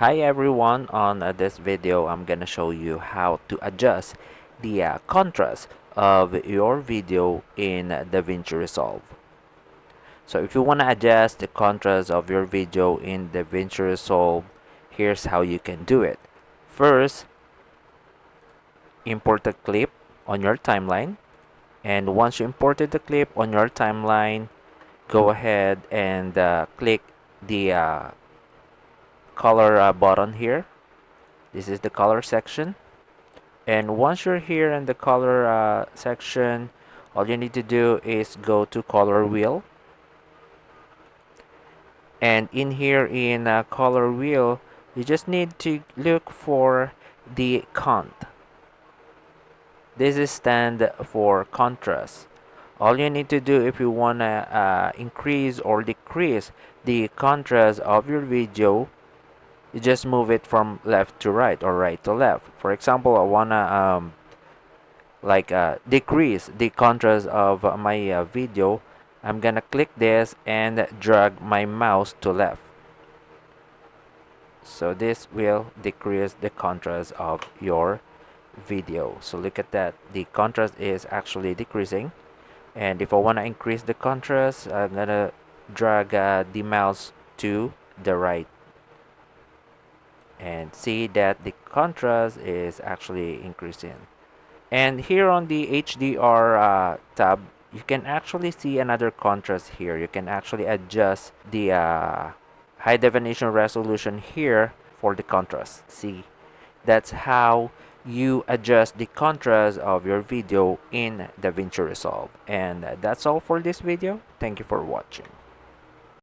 Hi everyone, on this video I'm gonna show you how to adjust the contrast of your video in Davinci Resolve. So if you want to adjust the contrast of your video in Davinci Resolve, here's how you can do it. First, import a clip on your timeline, and once you imported the clip on your timeline, go ahead and click the color button here. This is the color section. And once you're here in the color section, all you need to do is go to color wheel, and in here in color wheel you just need to look for the cont. This is stand for contrast. All you need to do if you want to increase or decrease the contrast of your video, you just move it from left to right or right to left. For example, I want to decrease the contrast of my video. I'm gonna click this and drag my mouse to left, so this will decrease the contrast of your video. So look at that, the contrast is actually decreasing. And if I want to increase the contrast, I'm gonna drag the mouse to the right, and see that the contrast is actually increasing. And here on the HDR tab, you can actually see another contrast here. You can actually adjust the high definition resolution here for the contrast. See, that's how you adjust the contrast of your video in Davinci Resolve. And that's all for this video. Thank you for watching.